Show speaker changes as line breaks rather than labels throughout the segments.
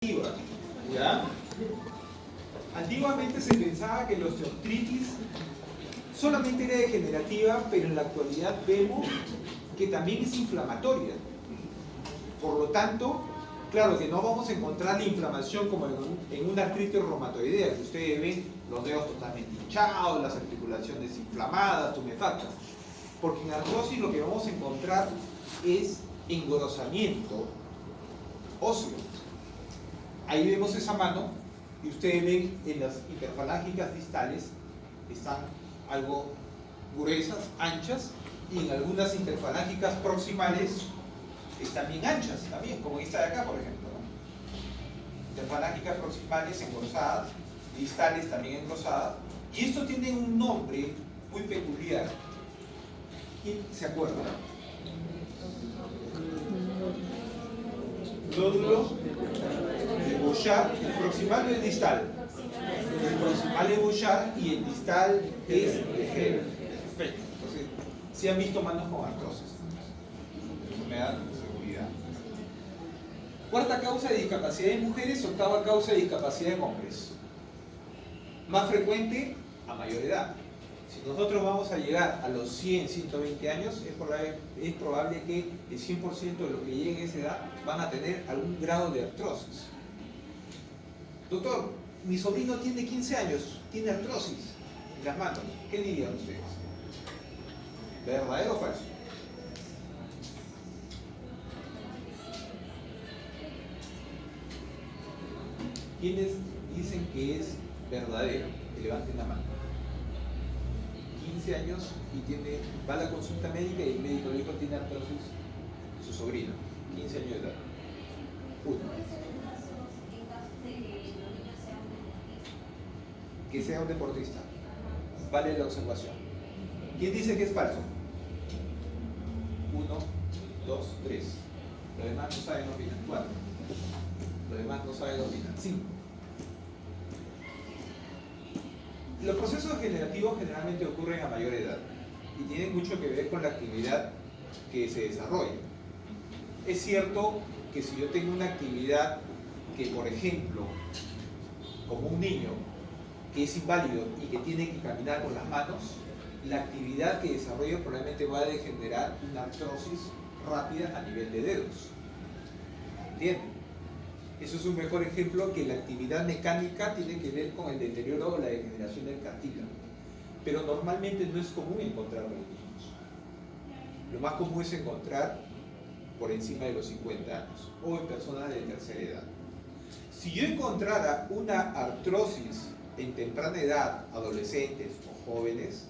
¿Ya? Antiguamente se pensaba que la osteoartritis solamente era degenerativa, pero en la actualidad vemos que también es inflamatoria. Por lo tanto, claro que no vamos a encontrar la inflamación como en una artritis reumatoidea, que ustedes ven los dedos totalmente hinchados, las articulaciones inflamadas, tumefactas. Porque en artrosis lo que vamos a encontrar es engrosamiento óseo. Ahí vemos esa mano y ustedes ven en las interfalángicas distales están algo gruesas, anchas, y en algunas interfalángicas proximales están bien anchas también, como esta de acá, por ejemplo, ¿no? Interfalángicas proximales engrosadas, distales también engrosadas, y esto tiene un nombre muy peculiar. ¿Quién se acuerda? Nódulo de Bouchard, el proximal o el distal. El proximal es Bouchard y el distal es Leger. Perfecto. Entonces, si han visto manos con artrosis. Eso me da seguridad. Cuarta causa de discapacidad en mujeres, octava causa de discapacidad en hombres. Más frecuente a mayor edad. Si nosotros vamos a llegar a los 100, 120 años, es probable que el 100% de los que lleguen a esa edad van a tener algún grado de artrosis. Doctor, mi sobrino tiene 15 años, tiene artrosis en las manos. ¿Qué dirían ustedes? ¿Verdadero o falso? ¿Quiénes dicen que es verdadero? Que levanten la mano. 15 años y va a la consulta médica y el médico dijo que tiene artrosis su sobrino, 15 años de edad. Uno. Que sea un deportista. Vale la observación. ¿Quién dice que es falso? 1, 2, 3. Los demás no saben opinar. 4. Los demás no saben opinar. 5. Los procesos degenerativos generalmente ocurren a mayor edad y tienen mucho que ver con la actividad que se desarrolla. Es cierto que si yo tengo una actividad que, por ejemplo, como un niño que es inválido y que tiene que caminar con las manos, la actividad que desarrollo probablemente va a degenerar una artrosis rápida a nivel de dedos. ¿Entienden? Eso es un mejor ejemplo que la actividad mecánica tiene que ver con el deterioro o la degeneración del cartílago. Pero normalmente no es común encontrarlo en niños. Lo más común es encontrar por encima de los 50 años o en personas de tercera edad. Si yo encontrara una artrosis en temprana edad, adolescentes o jóvenes,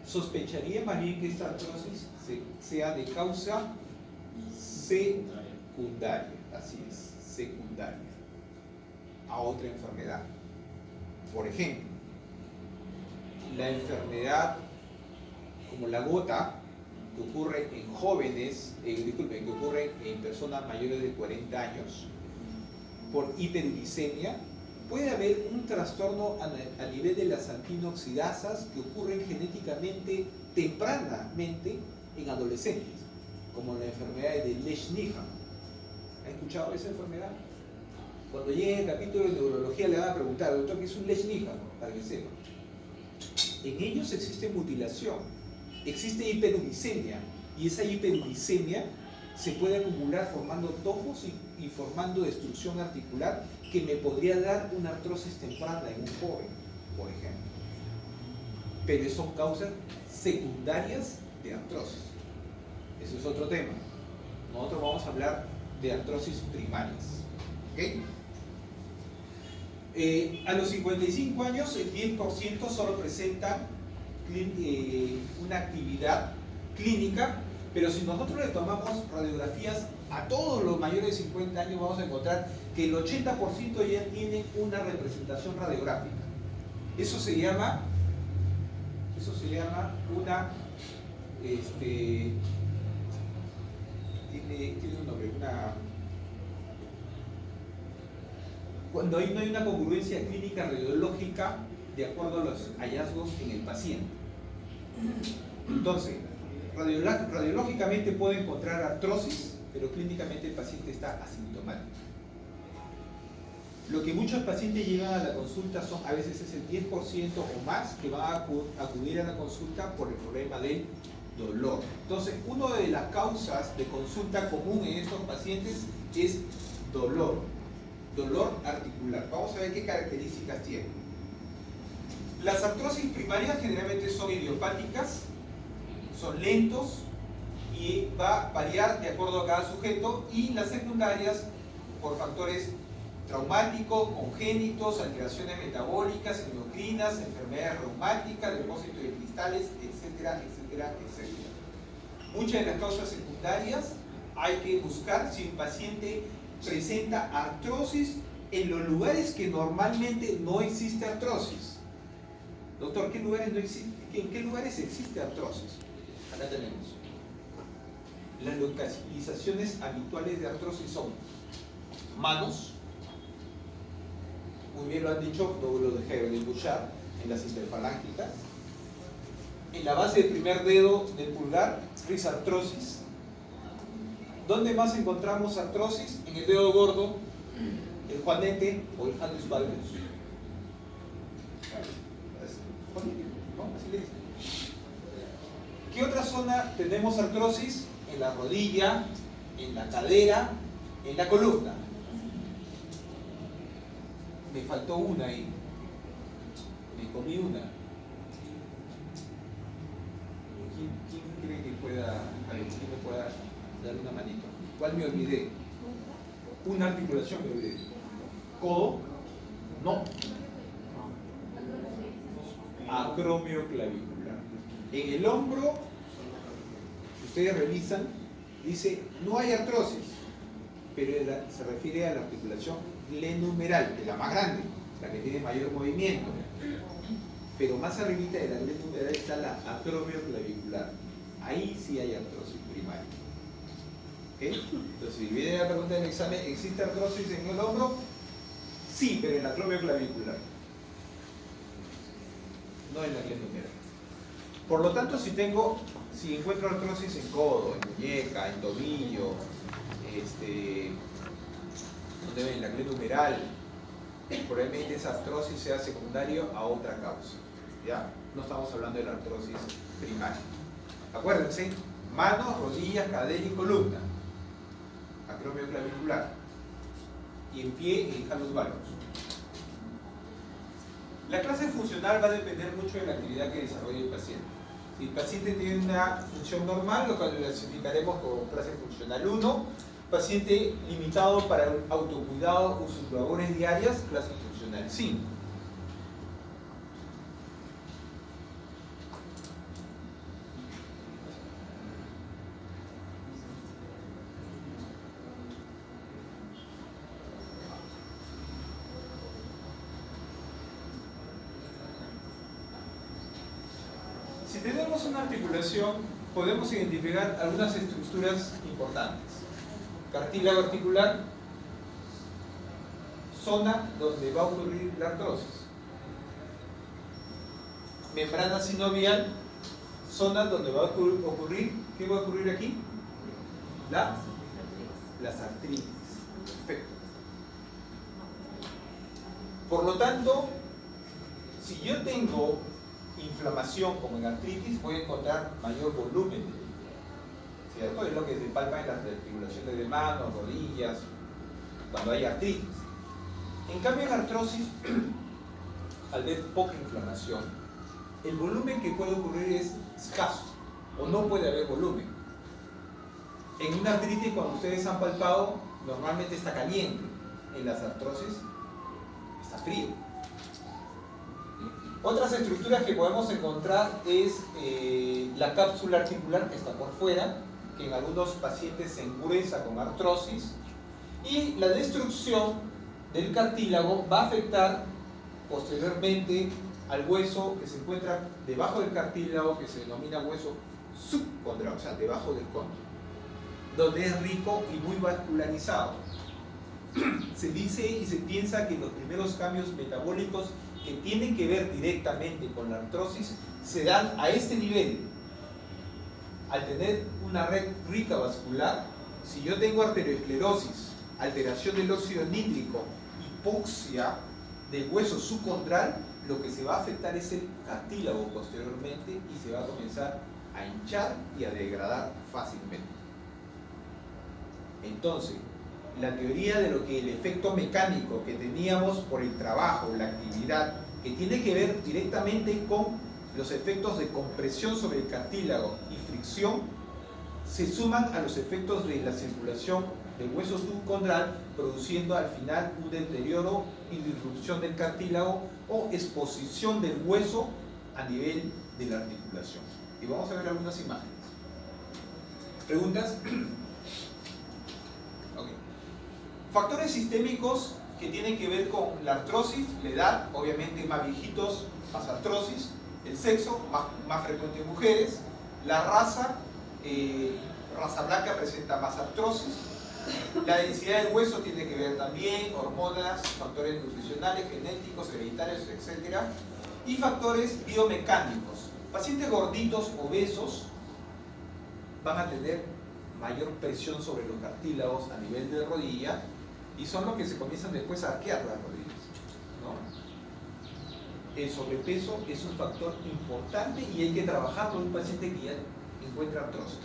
sospecharía más bien que esta artrosis sea de causa secundaria. Así es. Secundaria a otra enfermedad. Por ejemplo, la enfermedad como la gota, que ocurre en jóvenes, que ocurre en personas mayores de 40 años, por hiperuricemia, puede haber un trastorno a nivel de las antinoxidasas que ocurren genéticamente tempranamente en adolescentes, como la enfermedad de Lesch-Nyhan. ¿Ha escuchado esa enfermedad? Cuando llegue el capítulo de neurología le van a preguntar, doctor, ¿qué es un Lesch-Nyhan? Para que sepa. En ellos existe mutilación, existe hiperuricemia, y esa hiperuricemia se puede acumular formando tojos y formando destrucción articular que me podría dar una artrosis temprana en un joven, por ejemplo. Pero son causas secundarias de artrosis. Eso es otro tema. Nosotros vamos a hablar de artrosis primarias. ¿Okay? A los 55 años, el 10% solo presenta una actividad clínica, pero si nosotros le tomamos radiografías a todos los mayores de 50 años, vamos a encontrar que el 80% ya tienen una representación radiográfica. Eso se llama una tiene un nombre, cuando no hay una congruencia clínica radiológica de acuerdo a los hallazgos en el paciente. Entonces, radiológicamente puedo encontrar artrosis, pero clínicamente el paciente está asintomático. Lo que muchos pacientes llevan a la consulta son, a veces es el 10% o más que van a acudir a la consulta por el problema del dolor. Entonces, una de las causas de consulta común en estos pacientes es dolor articular. Vamos a ver qué características tiene. Las artrosis primarias generalmente son idiopáticas, son lentos y va a variar de acuerdo a cada sujeto, y las secundarias por factores traumáticos, congénitos, alteraciones metabólicas, endocrinas, enfermedades reumáticas, depósito de cristales, etcétera, etcétera, etcétera. Muchas de las causas secundarias hay que buscar si el paciente presenta artrosis en los lugares que normalmente no existe artrosis. Doctor, ¿en qué lugares existe artrosis? Acá tenemos. Las localizaciones habituales de artrosis son manos, muy bien lo han dicho, lo dejé de escuchar, en las interfalángicas, en la base del primer dedo del pulgar, risartrosis. ¿Dónde más encontramos artrosis? En el dedo gordo, el juanete o el annulus valgus. Así le dicen. ¿Qué otra zona tenemos artrosis? En la rodilla, en la cadera, en la columna. Me faltó una ahí. Me comí una. ¿Quién cree que pueda, quién me pueda dar una manito? ¿Cuál me olvidé? Una articulación me olvidé. Codo, no. Acromioclavicular. En el hombro, ustedes revisan, dice no hay artrosis, pero se refiere a la articulación glenumeral, que es la más grande, la que tiene mayor movimiento. Pero más arribita de la glenumeral está la acromioclavicular. Ahí sí hay artrosis primaria. ¿Okay? Entonces, si viene la pregunta en el examen, ¿existe artrosis en el hombro? Sí, pero en la acromioclavicular, no en la glenumeral. Por lo tanto, si encuentro artrosis en codo, en muñeca, en tobillo, donde ven la glenumeral, probablemente esa artrosis sea secundario a otra causa. ¿Ya? No estamos hablando de la artrosis primaria. Acuérdense, manos, rodillas, cadera y columna. Acromioclavicular. Y en pie, el annulus valgus. La clase funcional va a depender mucho de la actividad que desarrolle el paciente. Si el paciente tiene una función normal, lo clasificaremos como clase funcional 1. Paciente limitado para el autocuidado o sus labores diarias, clase funcional 5. Si tenemos una articulación, podemos identificar algunas estructuras importantes. Cartílago articular, zona donde va a ocurrir la artrosis. Membrana sinovial, zona donde va a ocurrir, ¿qué va a ocurrir aquí? Las artritis. Perfecto. Por lo tanto, si yo tengo inflamación como en artritis, voy a encontrar mayor volumen, ¿cierto? Es lo que se palpa en las articulaciones de manos, rodillas, cuando hay artritis. En cambio, en artrosis, al ver poca inflamación, el volumen que puede ocurrir es escaso, o no puede haber volumen. En una artritis, cuando ustedes han palpado, normalmente está caliente. En las artrosis, está frío. Otras estructuras que podemos encontrar es la cápsula articular, que está por fuera, que en algunos pacientes se engruesa con artrosis, y la destrucción del cartílago va a afectar posteriormente al hueso que se encuentra debajo del cartílago, que se denomina hueso subcondral, o sea, debajo del cóndilo, donde es rico y muy vascularizado. Se dice y se piensa que los primeros cambios metabólicos que tienen que ver directamente con la artrosis se dan a este nivel. Al tener una red rica vascular, si yo tengo arteriosclerosis, alteración del óxido nítrico y hipoxia del hueso subcondral, lo que se va a afectar es el cartílago posteriormente y se va a comenzar a hinchar y a degradar fácilmente. Entonces, la teoría de lo que el efecto mecánico que teníamos por el trabajo, la actividad, que tiene que ver directamente con los efectos de compresión sobre el cartílago y fricción, se suman a los efectos de la circulación del hueso subcondral, produciendo al final un deterioro y disrupción del cartílago o exposición del hueso a nivel de la articulación. Y vamos a ver algunas imágenes. ¿Preguntas? Okay. Factores sistémicos que tienen que ver con la artrosis, la edad, obviamente más viejitos, más artrosis, el sexo, más frecuente en mujeres, la raza, raza blanca presenta más artrosis, la densidad del hueso tiene que ver también, hormonas, factores nutricionales, genéticos, hereditarios, etc. Y factores biomecánicos. Pacientes gorditos, obesos, van a tener mayor presión sobre los cartílagos a nivel de rodilla y son los que se comienzan después a arquear las rodillas, ¿no? El sobrepeso es un factor importante y hay que trabajarlo en un paciente que ya encuentra artrosis.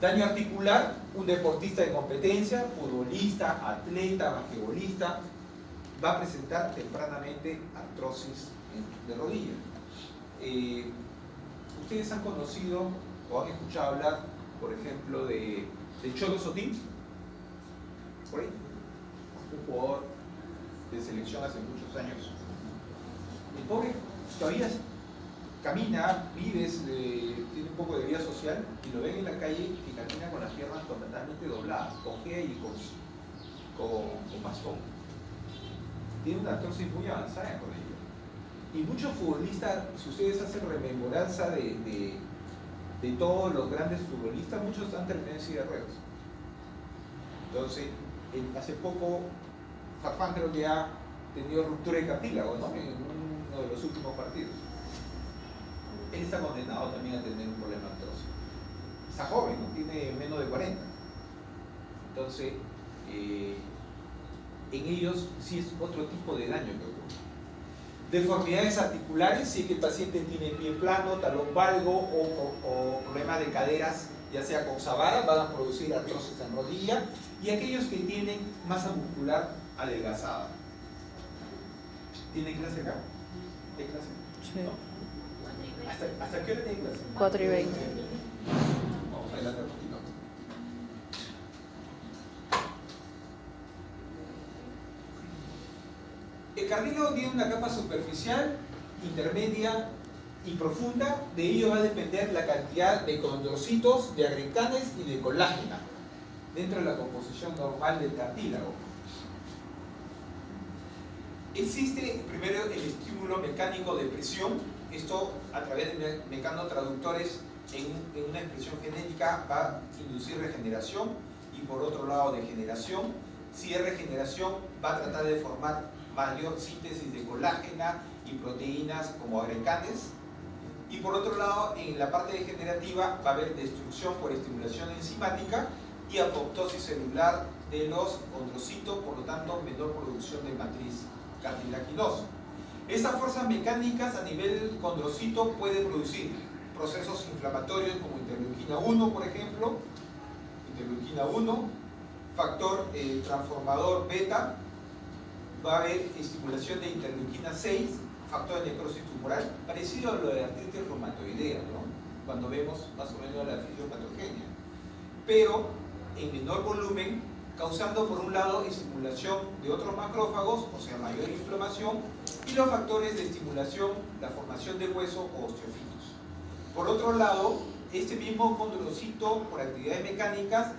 Daño articular, un deportista de competencia, futbolista, atleta, basquetbolista, va a presentar tempranamente artrosis de rodilla. Ustedes han conocido o han escuchado hablar, por ejemplo, de Cholo Sotín, por ahí, un jugador de selección hace muchos años. El pobre todavía camina, vive, tiene un poco de vida social y lo ven en la calle y camina con las piernas completamente dobladas, con G y con bastón. Tiene una artrosis muy avanzada en rodilla. Y muchos futbolistas, si ustedes hacen rememoranza de todos los grandes futbolistas, muchos han terminado en silla de ruedas. Entonces, hace poco, Farfán creo que ha tenido ruptura de cartílago, ¿no? En uno de los últimos partidos. Él está condenado también a tener un problema de artrosis. Está joven, ¿no? Tiene menos de 40. Entonces, en ellos sí es otro tipo de daño que ocurre. Deformidades articulares, si es que el paciente tiene pie plano, talón valgo o problemas de caderas, ya sea con Savara, van a producir artrosis en rodilla, y aquellos que tienen masa muscular adelgazada. ¿Tienen clase acá? ¿Tienen clase?
Sí.
¿No? ¿Hasta qué hora tiene clase?
4:20.
Vamos adelante un poquito. El cartílago tiene una capa superficial, intermedia y profunda. De ello va a depender la cantidad de condrocitos, de agreganes y de colágena dentro de la composición normal del cartílago. Existe primero el estímulo mecánico de presión. Esto a través de mecanotraductores en una expresión genética va a inducir regeneración y por otro lado degeneración. Si es regeneración va a tratar de formar mayor síntesis de colágena y proteínas como agreganes. Y por otro lado, en la parte degenerativa va a haber destrucción por estimulación enzimática y apoptosis celular de los condrocitos, por lo tanto menor producción de matriz cartilaginosa. Estas fuerzas mecánicas a nivel condrocito pueden producir procesos inflamatorios como interleuquina 1, por ejemplo, interleuquina 1, factor transformador beta, va a haber estimulación de interleuquina 6, factor de necrosis tumoral, parecido a lo de la artritis reumatoidea, ¿no? Cuando vemos más o menos la fisiopatogenia, pero en menor volumen, causando por un lado estimulación de otros macrófagos, o sea mayor inflamación, y los factores de estimulación, la formación de hueso o osteofitos. Por otro lado, este mismo condrocito por actividades mecánicas,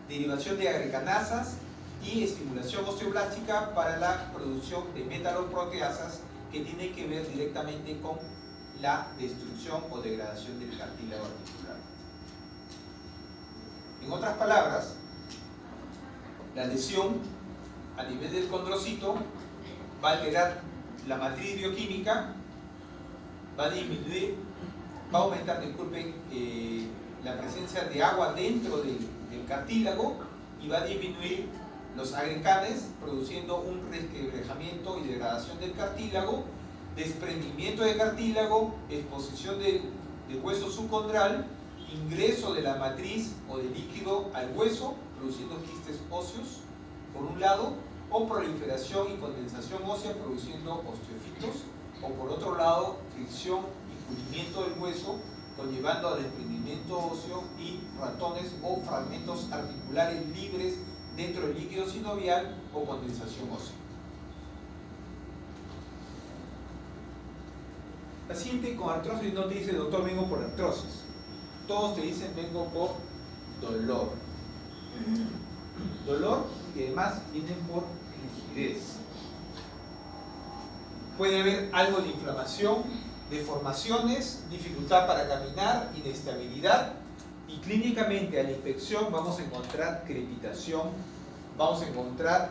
derivación de agreganasas y estimulación osteoblástica para la producción de metaloproteasas que tiene que ver directamente con la destrucción o degradación del cartílago articular. En otras palabras, la lesión a nivel del condrocito va a alterar la matriz bioquímica, va a disminuir, va a aumentar, disculpen, la presencia de agua dentro del cartílago y va a disminuir los agrecanes, produciendo un resquebrajamiento y degradación del cartílago, desprendimiento de cartílago, exposición del hueso subcondral, ingreso de la matriz o de líquido al hueso, produciendo quistes óseos, por un lado, o proliferación y condensación ósea, produciendo osteofitos, o por otro lado, fricción y pulimiento del hueso, conllevando a desprendimiento óseo y ratones o fragmentos articulares libres dentro del líquido sinovial o condensación ósea. Paciente con artrosis no te dice, doctor, vengo por artrosis. Todos te dicen, vengo por dolor. Dolor y además vienen por rigidez. Puede haber algo de inflamación, deformaciones, dificultad para caminar, inestabilidad, y clínicamente a la inspección vamos a encontrar crepitación, vamos a encontrar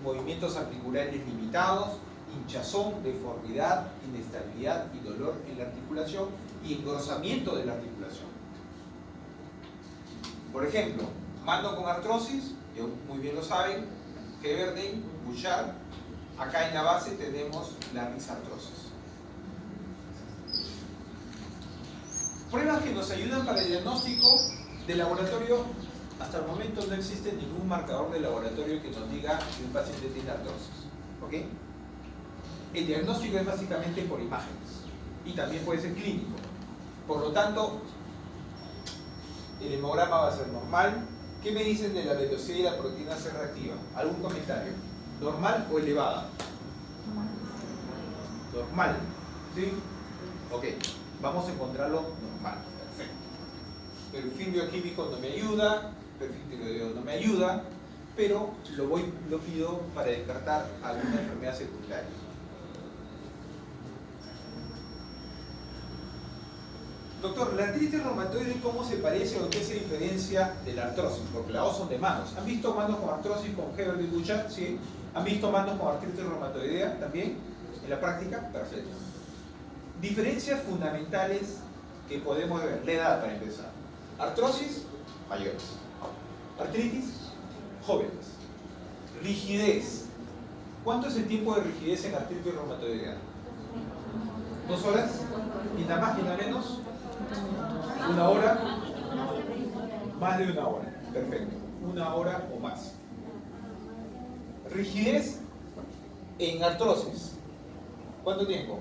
movimientos articulares limitados, hinchazón, deformidad, inestabilidad y dolor en la articulación y engrosamiento de la articulación. Por ejemplo, mando con artrosis, que muy bien lo saben, Heberden, Bouchard. Acá en la base tenemos la risartrosis. Pruebas que nos ayudan para el diagnóstico de laboratorio. Hasta el momento no existe ningún marcador de laboratorio que nos diga que un paciente tiene artrosis. ¿Ok? El diagnóstico es básicamente por imágenes y también puede ser clínico. Por lo tanto, el hemograma va a ser normal. ¿Qué me dicen de la velocidad y la proteína C reactiva? ¿Algún comentario? ¿Normal o elevada? Normal. ¿Sí? Ok. Vamos a encontrarlo normal. Perfecto. Perfil bioquímico no me ayuda, perfil tiroideo no me ayuda, pero lo pido para descartar alguna enfermedad secundaria. Doctor, ¿la artritis reumatoide cómo se parece o qué se diferencia de la artrosis? Porque las dos son de manos. ¿Han visto manos con artrosis con Heberden y Bouchard? Sí. ¿Han visto manos con artritis reumatoidea también? ¿En la práctica? Perfecto. Diferencias fundamentales que podemos ver. La edad, para empezar. Artrosis, mayores. Artritis, jóvenes. Rigidez. ¿Cuánto es el tiempo de rigidez en artritis reumatoidea? 2 horas. ¿Y nada más y nada menos? 1 hora. Más de 1 hora. Perfecto. 1 hora o más. Rigidez en artrosis. ¿Cuánto tiempo?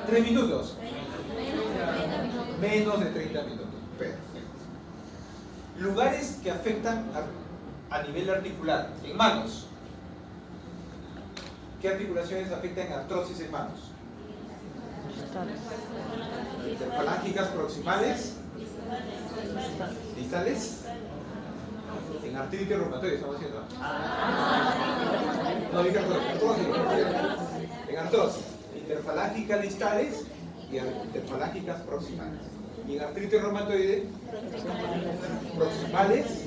3 minutos. Menos de 30 minutos. Perfecto. Lugares que afectan a nivel articular. En manos. ¿Qué articulaciones afectan artrosis en manos? Interfalángicas proximales. Distales. En artritis reumatoide estamos haciendo. No dije artrosis. En artrosis. Interfalángicas distales y interfalángicas proximales. Y en artritis reumatoide, proximales,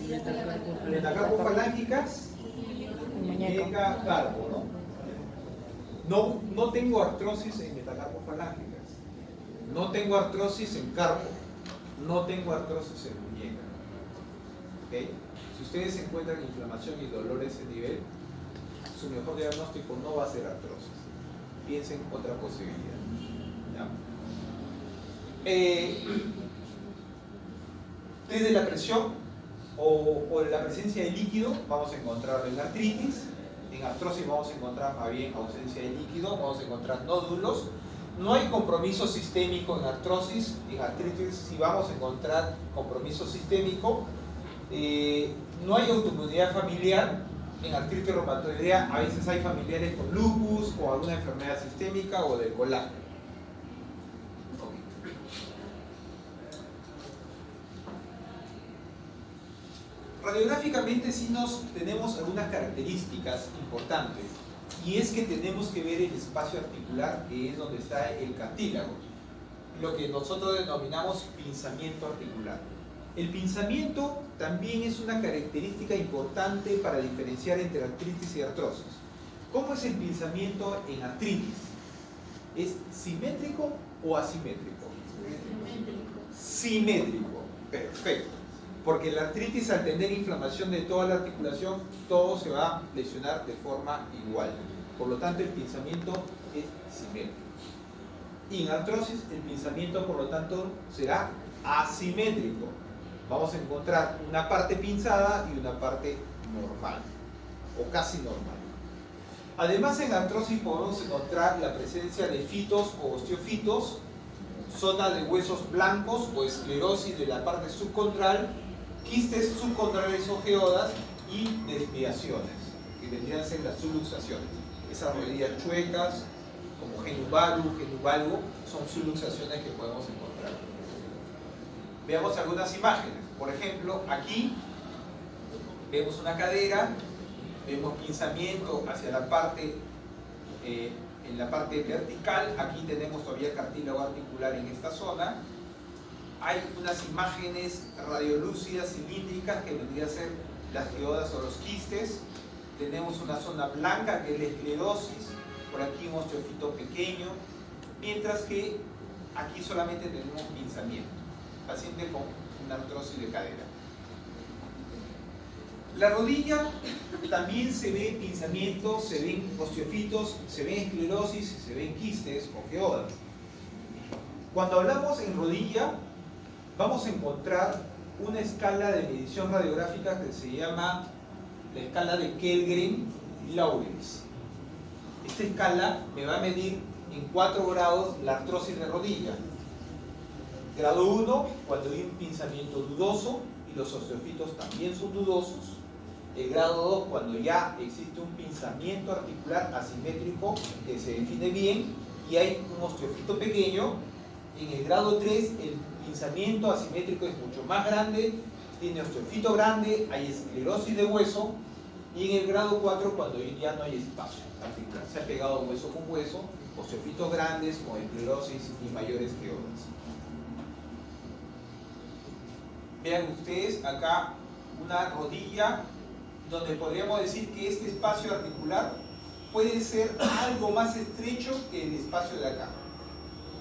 metacarpofalángicas y megacarpo, ¿no? No tengo artrosis en metacarpofalángicas. No tengo artrosis en carpo. No tengo artrosis en muñeca. ¿Okay? Si ustedes encuentran inflamación y dolor a ese nivel, su mejor diagnóstico no va a ser artrosis. Piensen en otra posibilidad. ¿Ya? Desde la presión o de la presencia de líquido vamos a encontrar en artritis. En artrosis vamos a encontrar más bien ausencia de líquido, vamos a encontrar nódulos. No hay compromiso sistémico en artrosis. En artritis sí vamos a encontrar compromiso sistémico. No hay autoinmunidad familiar. En artritis reumatoidea a veces hay familiares con lupus o alguna enfermedad sistémica o del colágeno. Radiográficamente sí tenemos algunas características importantes, y es que tenemos que ver el espacio articular, que es donde está el cartílago, lo que nosotros denominamos pinzamiento articular. El pinzamiento también es una característica importante para diferenciar entre artritis y artrosis. ¿Cómo es el pinzamiento en artritis? ¿Es simétrico o asimétrico? Simétrico. Simétrico. Perfecto. Porque la artritis, al tener inflamación de toda la articulación, todo se va a lesionar de forma igual. Por lo tanto, el pinzamiento es simétrico. Y en artrosis, el pinzamiento, por lo tanto, será asimétrico. Vamos a encontrar una parte pinzada y una parte normal, o casi normal. Además, en artrosis podemos encontrar la presencia de fitos o osteofitos, zona de huesos blancos o esclerosis de la parte subcondral, quistes subcondrales o geodas y desviaciones, que vendrían a ser las subluxaciones. Esas rodillas chuecas, como genuvalgo, son subluxaciones que podemos encontrar. Veamos algunas imágenes. Por ejemplo, aquí vemos una cadera, vemos pinzamiento hacia la parte, en la parte vertical. Aquí tenemos todavía cartílago articular en esta zona. Hay unas imágenes radiolúcidas cilíndricas que vendrían a ser las geodas o los quistes. Tenemos una zona blanca que es la esclerosis, por aquí un osteofito pequeño, mientras que aquí solamente tenemos pinzamiento. Paciente con una artrosis de cadera. La rodilla también se ve pinzamiento, se ven osteofitos, se ven esclerosis, se ven quistes o geodas. Cuando hablamos en rodilla, vamos a encontrar una escala de medición radiográfica que se llama la escala de Kellgren-Lawrence. Esta escala me va a medir en 4 grados la artrosis de rodilla. Grado 1, cuando hay un pinzamiento dudoso y los osteofitos también son dudosos. El grado 2, cuando ya existe un pinzamiento articular asimétrico que se define bien y hay un osteofito pequeño. En el grado 3, el pinzamiento asimétrico es mucho más grande, tiene osteofito grande, hay esclerosis de hueso. Y en el grado 4, cuando ya no hay espacio articular, se ha pegado hueso con hueso, osteofitos grandes con esclerosis y mayores geodas. Vean ustedes acá una rodilla donde podríamos decir que este espacio articular puede ser algo más estrecho que el espacio de acá.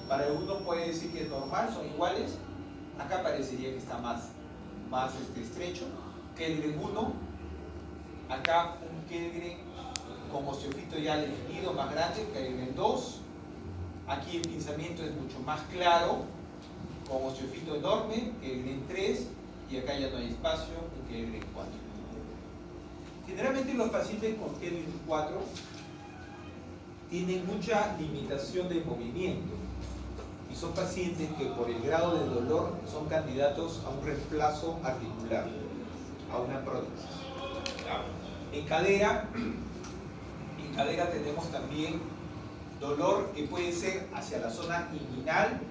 Para algunos puede decir que es normal, son iguales. Acá parecería que está más estrecho. Kellgren 1, acá un Kellgren con osteofito ya definido, más grande, Kellgren 2. Aquí el pinzamiento es mucho más claro, con osteofito enorme, Kellgren 3, y acá ya no hay espacio, un Kellgren 4. Generalmente los pacientes con Kellgren 4 tienen mucha limitación de movimiento y son pacientes que por el grado de dolor son candidatos a un reemplazo articular, a una prótesis. En cadera tenemos también dolor que puede ser hacia la zona inguinal.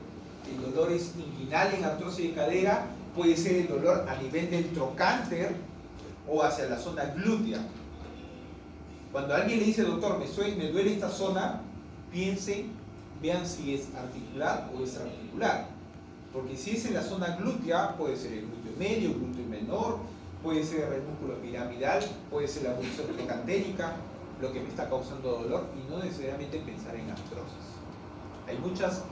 El dolor es inguinal en artrosis de cadera, puede ser el dolor a nivel del trocánter o hacia la zona glútea. Cuando alguien le dice, doctor, me duele esta zona, vean si es articular o extraarticular. Porque si es en la zona glútea, puede ser el glúteo medio, glúteo menor, puede ser el músculo piramidal, puede ser la abducción trocantérica, lo que me está causando dolor, y no necesariamente pensar en artrosis. Hay muchas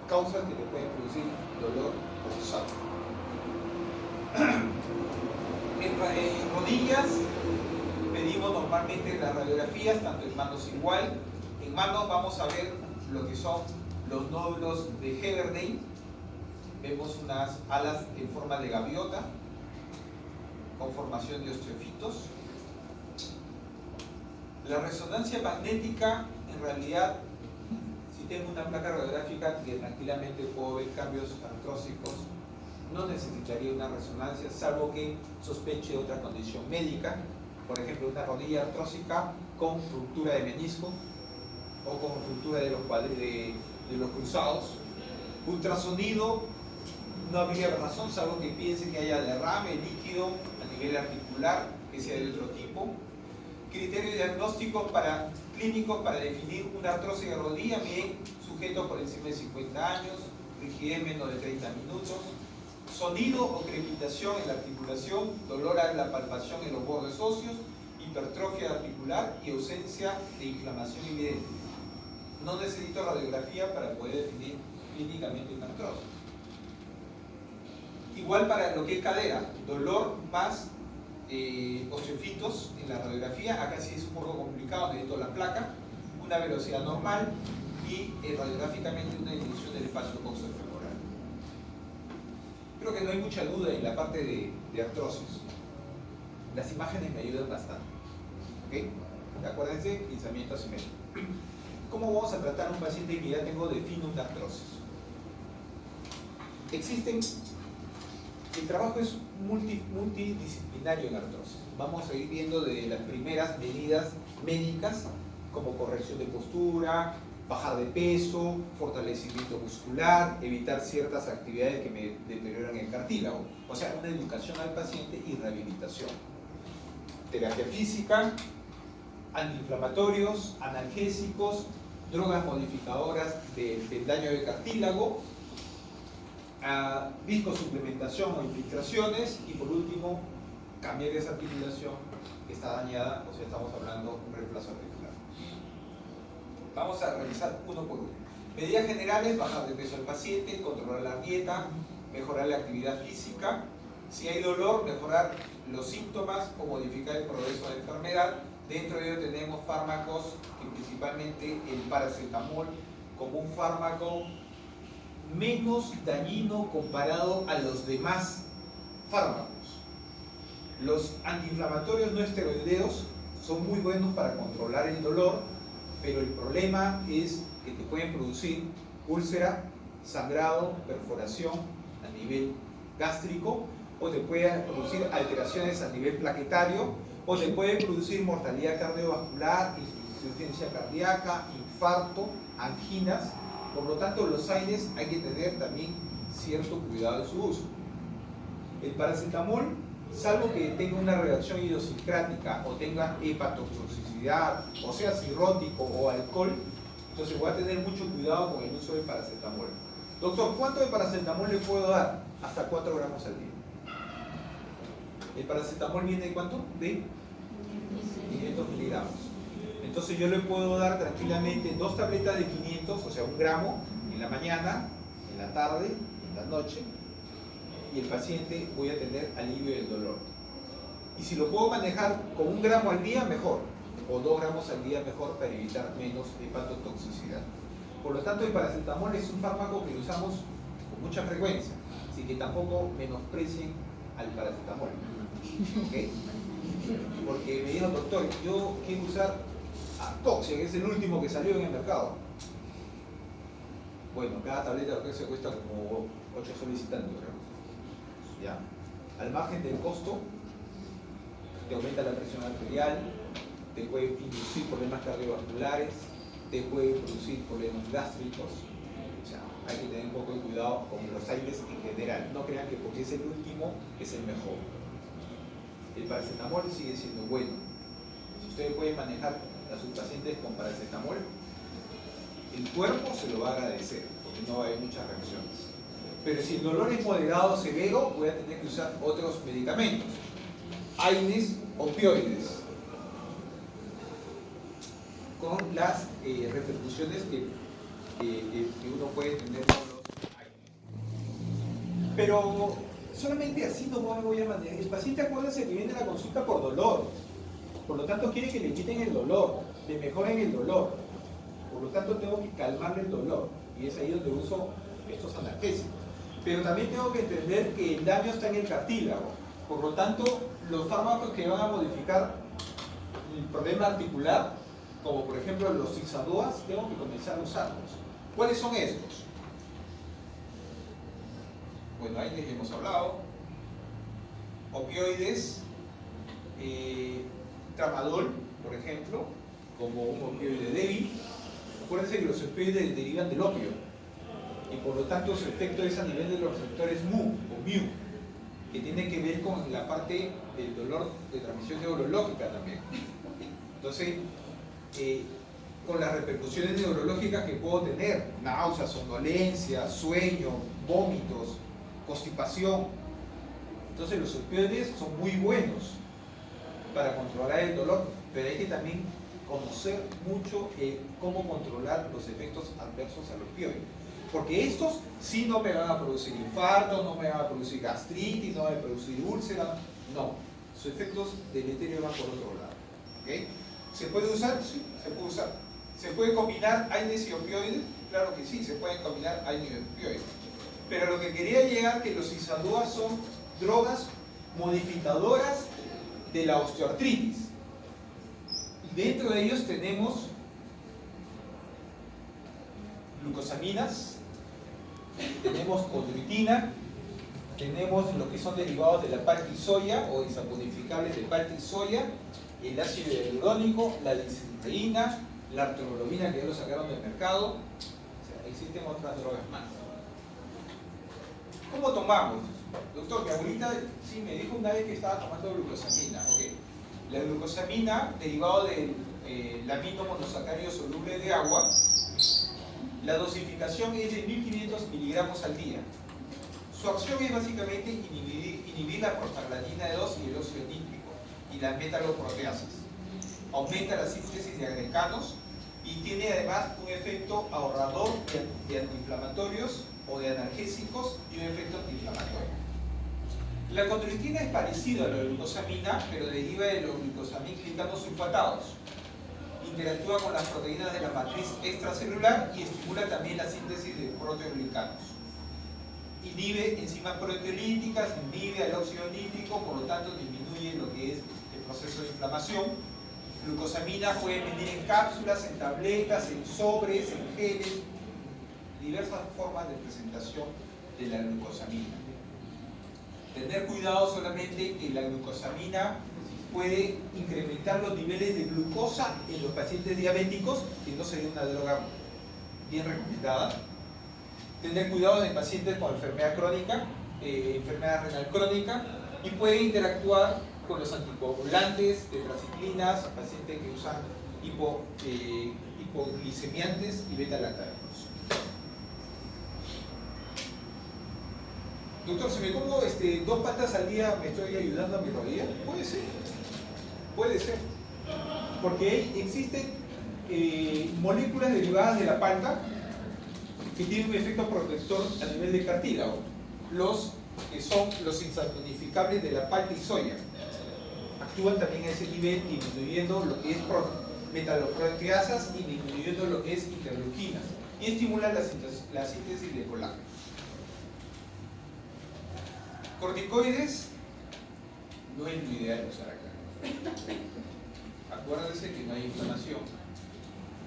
causas que te pueden producir dolor pulsado. En rodillas pedimos normalmente las radiografías, tanto en manos igual. En manos vamos a ver lo que son los nódulos de Heberden. Vemos unas alas en forma de gaviota con formación de osteofitos. La resonancia magnética, en realidad, si tengo una placa radiográfica que tranquilamente puedo ver cambios artrósicos, no necesitaría una resonancia, salvo que sospeche otra condición médica, por ejemplo una rodilla artrósica con ruptura de menisco o con ruptura de los cruzados. Ultrasonido, no habría razón, salvo que piense que haya derrame líquido a nivel articular, que sea de otro tipo. Criterios diagnósticos clínicos para definir una artrosis de rodilla: bien, sujeto por encima de 50 años, rigidez menos de 30 minutos, sonido o crepitación en la articulación, dolor a la palpación en los bordes óseos, hipertrofia articular y ausencia de inflamación evidente. No necesito radiografía para poder definir clínicamente una artrosis. Igual para lo que es cadera, dolor más osteofitos en la radiografía. Acá sí es un poco complicado, necesito la placa, una velocidad normal y radiográficamente una disminución del espacio coxofemoral. Creo que no hay mucha duda en la parte de artrosis. Las imágenes me ayudan bastante. ¿Ok? Acuérdense, pinzamiento asimétrico. ¿Cómo vamos a tratar a un paciente que ya tengo de finum de artrosis? El trabajo es multidisciplinario en artrosis. Vamos a ir viendo de las primeras medidas médicas como corrección de postura, bajar de peso, fortalecimiento muscular, evitar ciertas actividades que me deterioran el cartílago. O sea, una educación al paciente y rehabilitación. Terapia física, antiinflamatorios, analgésicos, drogas modificadoras del daño del cartílago, viscosuplementación o infiltraciones y por último cambiar esa articulación que está dañada, o sea, estamos hablando de un reemplazo articular. Vamos a revisar uno por uno. Medidas generales: bajar de peso al paciente, controlar la dieta, mejorar la actividad física. Si hay dolor, mejorar los síntomas o modificar el progreso de la enfermedad. Dentro de ello tenemos fármacos que principalmente el paracetamol como un fármaco menos dañino comparado a los demás fármacos. Los antiinflamatorios no esteroideos son muy buenos para controlar el dolor, pero el problema es que te pueden producir úlcera, sangrado, perforación a nivel gástrico, o te pueden producir alteraciones a nivel plaquetario, o te pueden producir mortalidad cardiovascular, insuficiencia cardíaca, infarto, anginas. Por lo tanto, los AINES hay que tener también cierto cuidado en su uso. El paracetamol, salvo que tenga una reacción idiosincrática o tenga hepatotoxicidad, o sea cirrótico o alcohol, entonces voy a tener mucho cuidado con el uso del paracetamol. Doctor, ¿cuánto de paracetamol le puedo dar? Hasta 4 gramos al día. ¿El paracetamol viene de cuánto? De 500 miligramos. Entonces yo le puedo dar tranquilamente 2 tabletas de 500, o sea 1 gramo, en la mañana, en la tarde, en la noche, y el paciente voy a tener alivio del dolor. Y si lo puedo manejar con 1 gramo al día, mejor, o 2 gramos al día, mejor, para evitar menos hepatotoxicidad. Por lo tanto, el paracetamol es un fármaco que usamos con mucha frecuencia, así que tampoco menosprecien al paracetamol. ¿Okay? Porque me dijo, doctor, yo quiero usar Arcoxia, que es el último que salió en el mercado. Bueno, cada tableta de Arcoxia cuesta como 8 soles y tanto, ¿ya? Al margen del costo, te aumenta la presión arterial, te puede inducir problemas cardiovasculares, te puede producir problemas gástricos. O sea, hay que tener un poco de cuidado con los AINES en general. No crean que porque es el último es el mejor. El paracetamol sigue siendo bueno. Si ustedes pueden manejar a sus pacientes con paracetamol, el cuerpo se lo va a agradecer, porque no va a haber muchas reacciones. Pero si el dolor es moderado o severo, voy a tener que usar otros medicamentos. AINES, opioides, con las repercusiones que uno puede tener con los AINES. Pero solamente así no me voy a manejar. El paciente, acuérdense que viene a la consulta por dolor. Por lo tanto, quiere que le quiten el dolor, le mejoren el dolor. Por lo tanto, tengo que calmarle el dolor. Y es ahí donde uso estos analgésicos. Pero también tengo que entender que el daño está en el cartílago. Por lo tanto, los fármacos que van a modificar el problema articular, como por ejemplo los Cisadoas, tengo que comenzar a usarlos. ¿Cuáles son estos? Bueno, ahí les hemos hablado. Opioides, tramadol, por ejemplo, como un opioide débil. Acuérdense que los opioides derivan del opio y por lo tanto su efecto es a nivel de los receptores mu o mu, que tiene que ver con la parte del dolor de transmisión neurológica también. Entonces, con las repercusiones neurológicas que puedo tener, náuseas, somnolencia, sueño, vómitos, constipación. Entonces los opioides son muy buenos para controlar el dolor, pero hay que también conocer mucho cómo controlar los efectos adversos al opioide. Porque estos sí no me van a producir infarto, no me van a producir gastritis, no me van a producir úlcera, no. Sus efectos deleterios van por otro lado. ¿Okay? ¿Se puede usar? Sí, se puede usar. ¿Se puede combinar AINES y opioides? Claro que sí, se pueden combinar AINES y opioides. Pero lo que quería llegar que los ISADUA son drogas modificadoras de la osteoartritis. Y dentro de ellos tenemos glucosaminas, tenemos condroitina, tenemos lo que son derivados de la palta y soya o isaponificables de palta y soya, el ácido hialurónico, la lisinoprina, la artemoglobina que ya lo sacaron del mercado. O sea, existen otras drogas más. ¿Cómo tomamos? Doctor, mi abuelita sí me dijo una vez que estaba tomando glucosamina. Okay. La glucosamina, derivado del amino monosacárido soluble de agua, la dosificación es de 1500 miligramos al día. Su acción es básicamente inhibir la prostaglandina 2 y el óxido nítrico y las metaloproteasas. Aumenta la síntesis de agreganos y tiene además un efecto ahorrador de antiinflamatorios o de analgésicos y un efecto antiinflamatorio. La condroitina es parecida a la glucosamina, pero deriva de los glucosaminoglicanos sulfatados. Interactúa con las proteínas de la matriz extracelular y estimula también la síntesis de proteoglicanos. Inhibe enzimas proteolíticas, inhibe al óxido nítrico, por lo tanto disminuye lo que es el proceso de inflamación. Glucosamina puede venir en cápsulas, en tabletas, en sobres, en geles, diversas formas de presentación de la glucosamina. Tener cuidado solamente que la glucosamina puede incrementar los niveles de glucosa en los pacientes diabéticos, que no sería una droga bien recomendada. Tener cuidado en pacientes con enfermedad crónica, enfermedad renal crónica, y puede interactuar con los anticoagulantes, tetraciclinas, pacientes que usan hipoglicemiantes y beta-lactámicos. Doctor, si me como 2 pastas al día, ¿me estoy ayudando a mi rodilla? Puede ser. Puede ser. Porque existen moléculas derivadas de la palta que tienen un efecto protector a nivel de cartílago. Los que son los insaponificables de la palta y soya. Actúan también a ese nivel, disminuyendo lo que es metaloproteasas y disminuyendo lo que es interleuquinas. Y estimulan la síntesis de colágeno. Corticoides no es lo ideal usar acá. Acuérdense que no hay inflamación.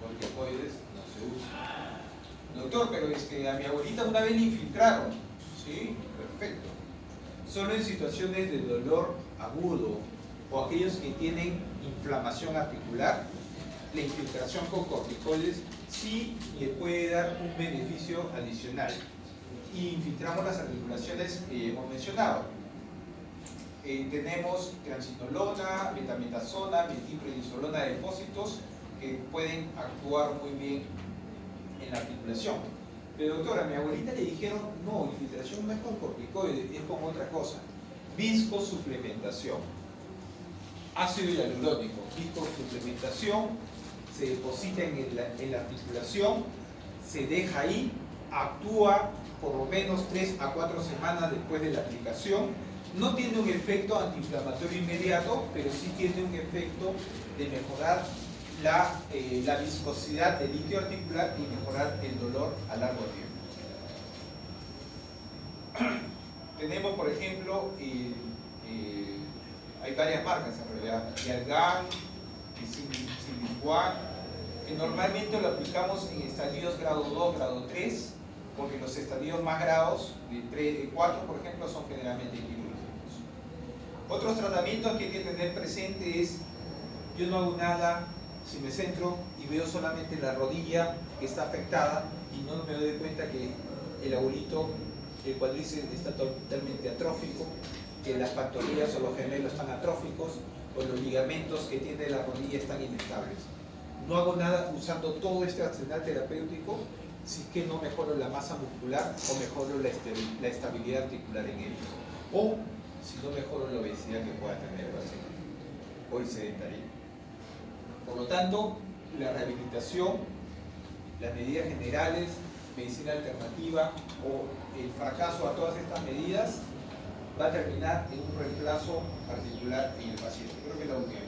Corticoides no se usa. Doctor, pero a mi abuelita una vez le infiltraron. Sí, perfecto. Solo en situaciones de dolor agudo o aquellos que tienen inflamación articular, la infiltración con corticoides sí le puede dar un beneficio adicional. Y infiltramos las articulaciones que hemos mencionado. Tenemos triamcinolona, betametasona, metilprednisolona de depósitos que pueden actuar muy bien en la articulación. Pero doctora, a mi abuelita le dijeron, no, infiltración no es con corticoides, es con otra cosa. Viscosuplementación. Ácido hialurónico, viscosuplementación, se deposita en la articulación, se deja ahí, actúa por lo menos 3 a 4 semanas después de la aplicación. No tiene un efecto antiinflamatorio inmediato, pero sí tiene un efecto de mejorar la viscosidad del líquido articular y mejorar el dolor a largo tiempo. Tenemos, por ejemplo, hay varias marcas en realidad, Yalgan, Siliguan, que normalmente lo aplicamos en estadios grado 2, grado 3, porque los estadios más grados, de 4 por ejemplo, son generalmente quirúrgicos. Otros tratamientos que hay que tener presente es, yo no hago nada si me centro y veo solamente la rodilla que está afectada y no me doy cuenta que el abuelito, el cuádriceps está totalmente atrófico, que las pantorrillas o los gemelos están atróficos, o los ligamentos que tiene la rodilla están inestables. No hago nada usando todo este arsenal terapéutico si es que no mejoro la masa muscular o mejoro la estabilidad articular en ellos. O si no mejoro la obesidad que pueda tener el paciente o el sedentarismo. Por lo tanto, la rehabilitación, las medidas generales, medicina alternativa o el fracaso a todas estas medidas va a terminar en un reemplazo particular en el paciente. Creo que es la única.